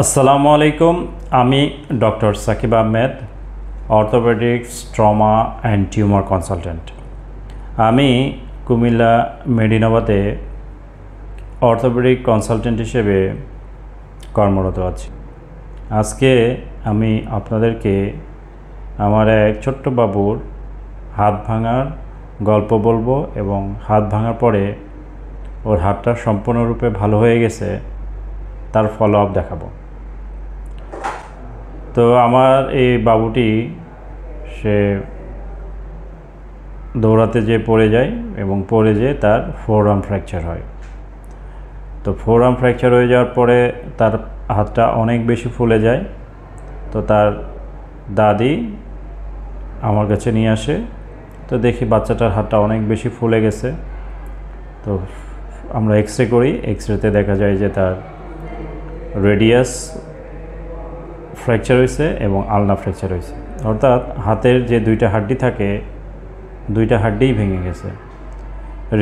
আসসালামু আলাইকুম। আমি doctor Sakib Ahmed, orthopaedics, trauma and tumour consultant. আমি কুমিল্লা মেডিনোভাতে অর্থোপেডিক কনসালটেন্ট হিসেবে কর্মরত আছি। আজকে আমি আপনাদেরকে আমার এক ছোট্ট বাবুর হাত ভাঙার গল্প বলবো এবং হাত ভাঙার পরে ওর হাতটা সম্পূর্ণরূপে ভালো হয়ে গেছে তার ফলো আপ দেখাবো। তো আমার এই বাবুটি সে দৌড়াতে যেয়ে পড়ে যায় এবং পড়ে যেয়ে তার ফোরআর্ম ফ্র্যাকচার হয়। তো ফোরআর্ম ফ্র্যাকচার হয়ে যাওয়ার পরে তার হাতটা অনেক বেশি ফুলে যায়। তো তার দাদি আমার কাছে নিয়ে আসে। তো দেখি বাচ্চাটার হাতটা অনেক বেশি ফুলে গেছে। তো আমরা এক্স রে করি। এক্স রেতে দেখা যায় যে তার রেডিয়াস ফ্র্যাকচার হয়েছে এবং আলনা ফ্র্যাকচার হয়েছে, অর্থাৎ হাতের যে দুইটা হাড্ডি থাকে দুইটা হাড্ডিই ভেঙে গেছে।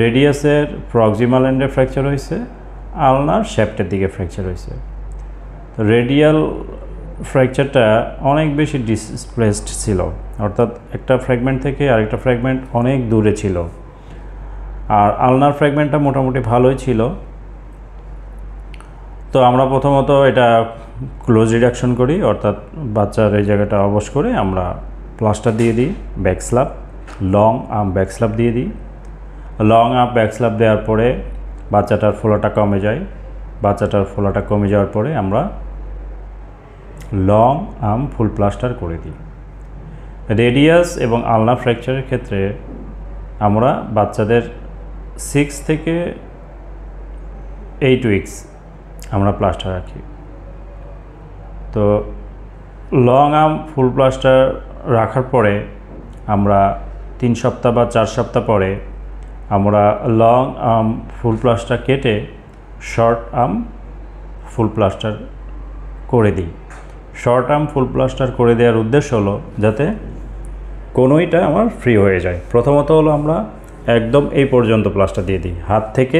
রেডিয়াসের প্রক্সিমাল এন্ডে ফ্র্যাকচার হয়েছে, আলনার শ্যাফটের দিকে ফ্র্যাকচার হয়েছে। তো রেডিয়াল ফ্র্যাকচারটা অনেক বেশি ডিসপ্লেসড ছিল, অর্থাৎ একটা ফ্র্যাগমেন্ট থেকে আরেকটা ফ্র্যাগমেন্ট অনেক দূরে ছিল। আর আলনার ফ্র্যাগমেন্টটা মোটামুটি ভালোই ছিল। তো আমরা প্রথমত এটা ক্লোজ রিডাকশন করি, অর্থাৎ বাচ্চার এই জায়গাটা অবশ করে আমরা প্লাস্টার দিয়ে দিই, back slab, long arm back slab দিয়ে দিই। লং আর্ম ব্যাক স্ল্যাব দেওয়ার পরে বাচ্চাটার ফোলাটা কমে যায়। বাচ্চাটার ফোলাটা কমে যাওয়ার পরে আমরা লং আর্ম ফুল প্লাস্টার করে দিই। রেডিয়াস এবং আলনা ফ্র্যাকচারের ক্ষেত্রে আমরা বাচ্চাদের 6 থেকে 8 উইকস আমরা প্লাস্টার রাখি। তো লং আর্ম ফুল প্লাস্টার রাখার পরে আমরা 3 সপ্তাহ বা 4 সপ্তাহ পরে আমরা লং আর্ম ফুল প্লাস্টার কেটে শর্ট আর্ম ফুল প্লাস্টার করে দিই। শর্ট আর্ম ফুল প্লাস্টার করে দেওয়ার উদ্দেশ্য হলো যাতে কোনোইটা আমার ফ্রি হয়ে যায়। প্রথমত হলো আমরা একদম এই পর্যন্ত প্লাস্টার দিয়ে দিই, হাত থেকে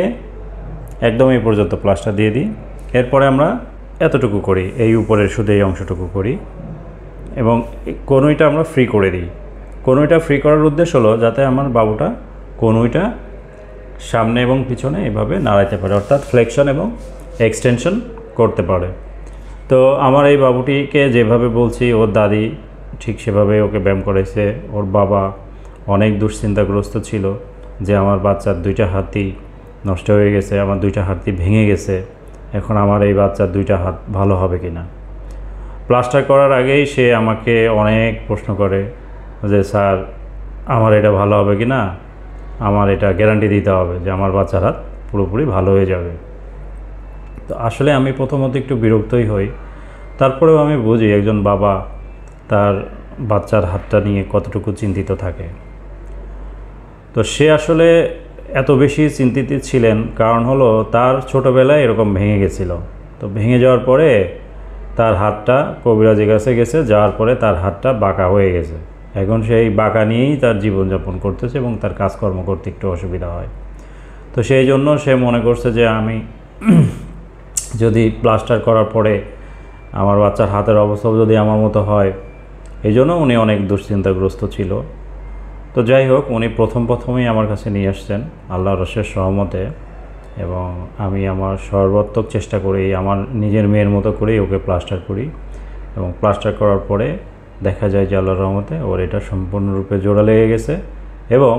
একদম এই পর্যন্ত প্লাস্টার দিয়ে দিই। এরপরে আমরা এতটুকু করি, এই উপরের শুধু এই অংশটুকু করি এবং কোনোইটা আমরা ফ্রি করে দিই। কোনোইটা ফ্রি করার উদ্দেশ্য হলো যাতে আমার বাবুটা কোনোইটা সামনে এবং পিছনে এভাবে নাড়াইতে পারে, অর্থাৎ ফ্লেকশন এবং এক্সটেনশন করতে পারে। তো আমার এই বাবুটিকে যেভাবে বলছি ওর দাদি ঠিক সেভাবে ওকে ব্যায়াম করেছে। ওর বাবা অনেক দুশ্চিন্তাগ্রস্ত ছিল যে আমার বাচ্চার 2টা হাতই নষ্ট হয়ে গেছে, আমার 2টা হাতই ভেঙে গেছে, এখন আমার এই বাচ্চার 2টা হাত ভালো হবে কি না। প্লাস্টার করার আগেই সে আমাকে অনেক প্রশ্ন করে যে স্যার আমার এটা ভালো হবে কি না, আমার এটা গ্যারান্টি দিতে হবে যে আমার বাচ্চার হাত পুরোপুরি ভালো হয়ে যাবে। তো আসলে আমি প্রথমত একটু বিরক্তই হই, তারপরেও আমি বুঝি একজন বাবা তার বাচ্চার হাতটা নিয়ে কতটুকু চিন্তিত থাকে। তো সে আসলে এত বেশি চিন্তিত ছিলেন কারণ হলো তার ছোটোবেলায় এরকম ভেঙে গেছিল। তো ভেঙে যাওয়ার পরে তার হাতটা কবিরাজের কাছে গেছে, যাওয়ার পরে তার হাতটা বাঁকা হয়ে গেছে। এখন সেই বাঁকা নিয়েই তার জীবনযাপন করতেছে এবং তার কাজকর্ম করতে একটু অসুবিধা হয়। তো সেই জন্য সে মনে করছে যে আমি যদি প্লাস্টার করার পরে আমার বাচ্চার হাতের অবস্থাও যদি আমার মতো হয়, এই জন্য উনি অনেক দুশ্চিন্তাগ্রস্ত ছিল। তো যাই হোক, উনি প্রথমেই আমার কাছে নিয়ে আসছেন আল্লাহর অশেষ রহমতে, এবং আমি আমার সর্বাত্মক চেষ্টা করি আমার নিজের মেয়ের মতো করেই ওকে প্লাস্টার করি। এবং প্লাস্টার করার পরে দেখা যায় যে আল্লাহর রহমতে ওর এটা সম্পূর্ণরূপে জোড়া লেগে গেছে এবং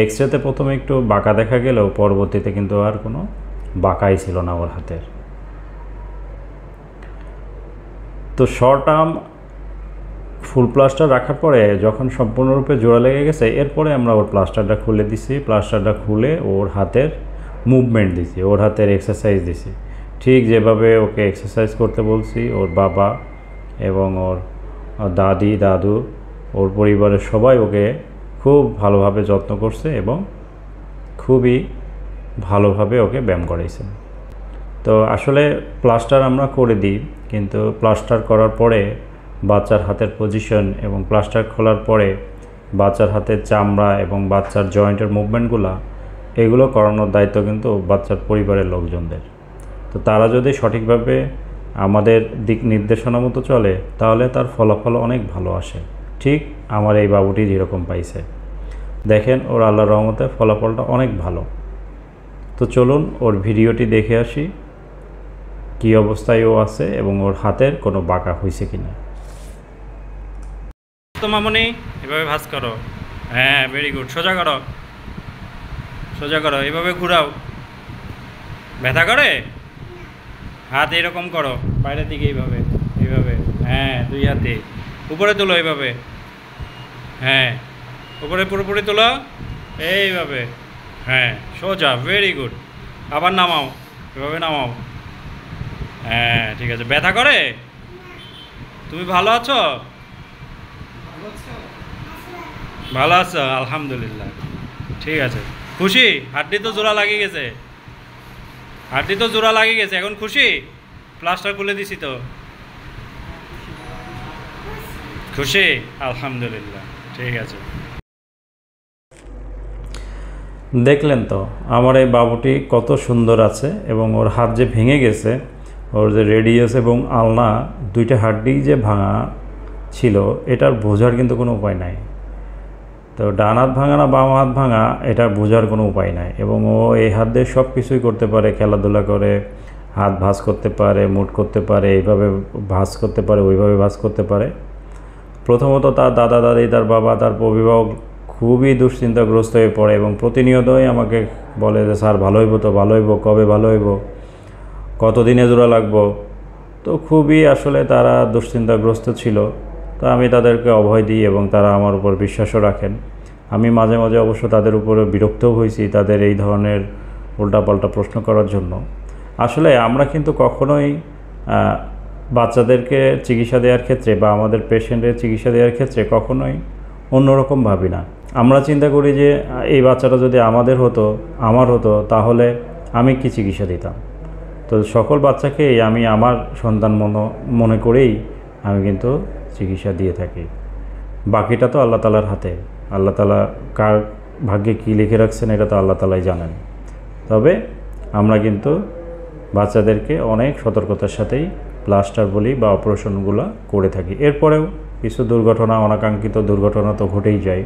এক্স রেতে প্রথমে একটু বাঁকা দেখা গেলেও পরবর্তীতে কিন্তু আর কোনো বাঁকাই ছিল না ওর হাতের। তো শর্ট আর্ম ফুল প্লাস্টার রাখার পরে যখন সম্পূর্ণরূপে জোড়া লেগে গেছে, এরপরে আমরা ওর প্লাস্টারটা খুলে দিছি। প্লাস্টারটা খুলে ওর হাতের মুভমেন্ট দিছি, ওর হাতের এক্সারসাইজ দিছি, ঠিক যেভাবে ওকে এক্সারসাইজ করতে বলছি। ওর বাবা এবং ওর দাদি দাদু ওর পরিবারের সবাই ওকে খুব ভালোভাবে যত্ন করছে এবং খুবই ভালোভাবে ওকে ব্যায়াম করাইছেন। তো আসলে প্লাস্টার আমরা করে দিই, কিন্তু প্লাস্টার করার পরে বাচ্চার হাতের পজিশন এবং প্লাস্টার খোলার পরে বাচ্চার হাতের চামড়া এবং বাচ্চার জয়েন্টের মুভমেন্টগুলো এগুলো করানোর দায়িত্ব কিন্তু বাচ্চার পরিবারের লোকজনদের। তো তারা যদি সঠিকভাবে আমাদের দিক নির্দেশনা মতো চলে তাহলে তার ফলাফল অনেক ভালো আসে। ঠিক আমার এই বাবুটি যেরকম পাইছে, দেখেন ওর আল্লাহর রহমতে ফলাফলটা অনেক ভালো। তো চলুন ওর ভিডিওটি দেখে আসি কী অবস্থায় ও আছে এবং ওর হাতের কোনো বাঁকা হয়েছে কিনা। তো মামনি এভাবে ভাঁজ করো, হ্যাঁ ভেরি গুড, সোজা করো, সোজা করো, এভাবে ঘুরাও। ব্যথা করে? হাত এরকম করো বাইরের দিকে, এইভাবে এইভাবে, হ্যাঁ 2 হাতে উপরে তোলো, এইভাবে, হ্যাঁ উপরে পুরোপুরি তোলো, এইভাবে, হ্যাঁ সোজা, ভেরি গুড। আবার নামাও, এভাবে নামাও, হ্যাঁ ঠিক আছে। ব্যথা করে? তুমি ভালো আছো? ভালো আছো, আলহামদুলিল্লাহ, ঠিক আছে। খুশি? হাড্ডি তো জোড়া লাগিয়ে গেছে, হাড্ডি তো জোড়া লাগিয়ে গেছে, এখন খুশি? প্লাস্টার খুলে দিছি তো, খুশি? আলহামদুলিল্লাহ, ঠিক আছে। দেখলেন তো আমার এই বাবুটি কত সুন্দর আছে, এবং ওর হাত যে ভেঙে গেছে, ওর যে রেডিয়াস এবং আলনা দুইটা হাড্ডি যে ভাঙা ছিল, এটার বোঝার কিন্তু কোনো উপায় নাই। তো ডান হাত ভাঙা না বাম হাত ভাঙা এটা বোঝার কোনো উপায় নাই, এবং ও এই হাত দিয়ে সব কিছুই করতে পারে, খেলাধুলা করে, হাত ভাঁজ করতে পারে, মুট করতে পারে, এইভাবে ভাঁজ করতে পারে, ওইভাবে ভাঁজ করতে পারে। প্রথমত তার দাদা দাদি, তার বাবা, তার অভিভাবক খুবই দুশ্চিন্তাগ্রস্ত হয়ে পড়ে এবং প্রতিনিয়তই আমাকে বলে যে স্যার ভালো হইব তো, ভালো হইব, কবে ভালো হইব, কতদিনে জোড়া লাগবো। তো খুবই আসলে তারা দুশ্চিন্তাগ্রস্ত ছিল। তো আমি তাদেরকে অভয় দিই এবং তারা আমার উপর বিশ্বাসও রাখেন। আমি মাঝে মাঝে অবশ্য তাদের উপরে বিরক্তও হয়েছি তাদের এই ধরনের উল্টাপাল্টা প্রশ্ন করার জন্য। আসলে আমরা কিন্তু কখনোই বাচ্চাদেরকে চিকিৎসা দেওয়ার ক্ষেত্রে বা আমাদের পেশেন্টের চিকিৎসা দেওয়ার ক্ষেত্রে কখনোই অন্যরকম ভাবি না। আমরা চিন্তা করি যে এই বাচ্চাটা যদি আমাদের হতো, আমার হতো, তাহলে আমি কি চিকিৎসা দিতাম। তো সকল বাচ্চাকেই আমি আমার সন্তান মনে করেই আমি কিন্তু চিকিৎসা দিয়ে থাকি। বাকিটা তো আল্লাহ তালার হাতে, আল্লাহ তালা কার ভাগ্যে কী লিখে রাখছেন এটা তো আল্লাহ তালাই জানেন। তবে আমরা কিন্তু বাচ্চাদেরকে অনেক সতর্কতার সাথেই প্লাস্টার বলি বা অপারেশনগুলো করে থাকি। এরপরেও কিছু দুর্ঘটনা, অনাকাঙ্ক্ষিত দুর্ঘটনা তো ঘটেই যায়।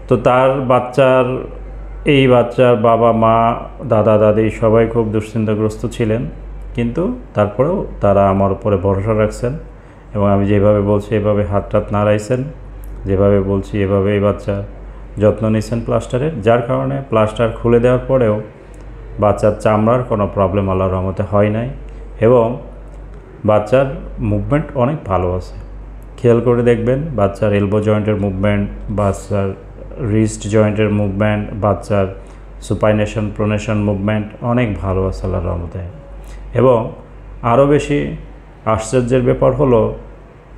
তো তার বাচ্চার বাবা মা, দাদা দাদি সবাই খুব দুশ্চিন্তাগ্রস্ত ছিলেন, কিন্তু তারপরেও তারা আমার উপরে ভরসা রাখছেন এবং আমি যেভাবে বলছি এভাবে হাত টাত নাড়াইছেন, যেভাবে বলছি এভাবে এই বাচ্চার যত্ন নিচ্ছেন প্লাস্টারের, যার কারণে প্লাস্টার খুলে দেওয়ার পরেও বাচ্চার চামড়ার কোনো প্রবলেম আল্লাহর রহমতে হয় নাই এবং বাচ্চার মুভমেন্ট অনেক ভালো আছে। খেয়াল করে দেখবেন বাচ্চার এলবো জয়েন্টের মুভমেন্ট, বাচ্চার রিস্ট জয়েন্টের মুভমেন্ট, বাচ্চার সুপাইনেশন প্রোনেশন মুভমেন্ট অনেক ভালো আছে আল্লাহর রহমতে। এবং আরও বেশি আশ্চর্যের ব্যাপার হলো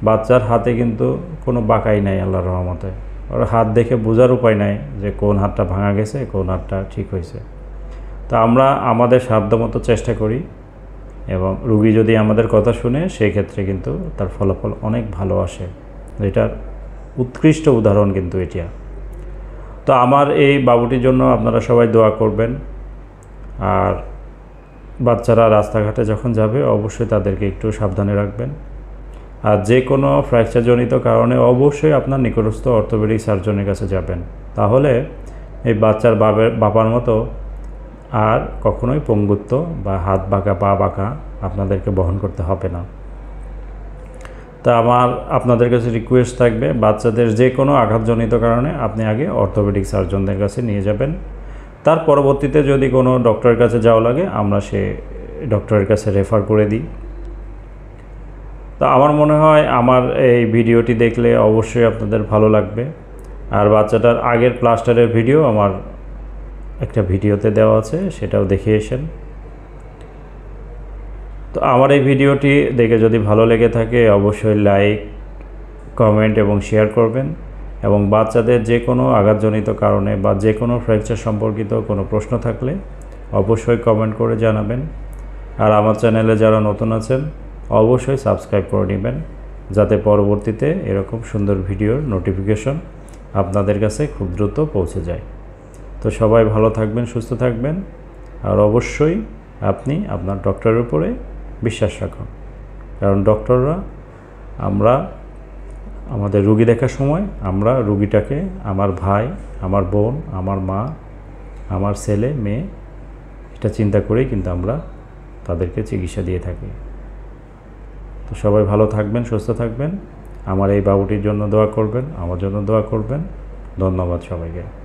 বাচ্চার হাতে কিন্তু কোনো বাঁকাই নাই আল্লাহর রহমতে। ওর হাত দেখে বোঝার উপায় নাই যে কোন হাতটা ভাঙা গেছে, কোন হাতটা ঠিক হয়েছে। তো আমরা আমাদের সাধ্যমতো চেষ্টা করি এবং রুগী যদি আমাদের কথা শুনে সেই ক্ষেত্রে কিন্তু তার ফলাফল অনেক ভালো আসে। এটার উৎকৃষ্ট উদাহরণ কিন্তু এটা। তো আমার এই বাবুটির জন্য আপনারা সবাই দোয়া করবেন। আর বাচ্চারা রাস্তাঘাটে যখন যাবে অবশ্যই তাদেরকে একটু সাবধানে রাখবেন। আর যে কোনো ফ্র্যাকচারজনিত কারণে অবশ্যই আপনার নিকটস্থ অর্থোপেডিক সার্জনের কাছে যাবেন, তাহলে এই বাচ্চার বাবার মতো আর কখনোই পঙ্গুত্ব বা হাত বাঁকা পা বাঁকা আপনাদেরকে বহন করতে হবে না। তা আপনাদের কাছে রিকোয়েস্ট থাকবে, বাচ্চাদের যে কোনো আঘাতজনিত কারণে আপনি আগে অর্থোপেডিক সার্জনদের কাছে নিয়ে যাবেন। তার পরবর্তীতে যদি কোনো ডক্টরের কাছে যাওয়া লাগে আমরা সে ডক্টরের কাছে রেফার করে দিই। তো আমার মনে হয় আমার এই ভিডিওটি দেখলে অবশ্যই আপনাদের ভালো লাগবে। আর বাচ্চাটার আগের প্লাস্টারের ভিডিও আমার একটা ভিডিওতে দেওয়া আছে, সেটাও দেখে এসেন। তো আমার এই ভিডিওটি দেখে যদি ভালো লেগে থাকে অবশ্যই লাইক, কমেন্ট এবং শেয়ার করবেন। এবং বাচ্চাদের যে কোনো আঘাতজনিত কারণে বা যে কোনো ফ্র্যাকচার সম্পর্কিত কোনো প্রশ্ন থাকলে অবশ্যই কমেন্ট করে জানাবেন। আর আমার চ্যানেলে যারা নতুন আছেন অবশ্যই সাবস্ক্রাইব করে নেবেন, যাতে পরবর্তীতে এরকম সুন্দর ভিডিওর নোটিফিকেশন আপনাদের কাছে খুব দ্রুত পৌঁছে যায়। তো সবাই ভালো থাকবেন, সুস্থ থাকবেন। আর অবশ্যই আপনি আপনার ডক্টরের উপরে বিশ্বাস রাখুন। কারণ ডক্টররা আমরা আমাদের রুগী দেখার সময় আমরা রুগীটাকে আমার ভাই, আমার বোন, আমার মা, আমার ছেলে মেয়ে এটা চিন্তা করেই কিন্তু আমরা তাদেরকে চিকিৎসা দিয়ে থাকি। তো সবাই ভালো থাকবেন, সুস্থ থাকবেন। আমার এই বাবুটির জন্য দোয়া করবেন, আমার জন্য দোয়া করবেন। ধন্যবাদ সবাইকে।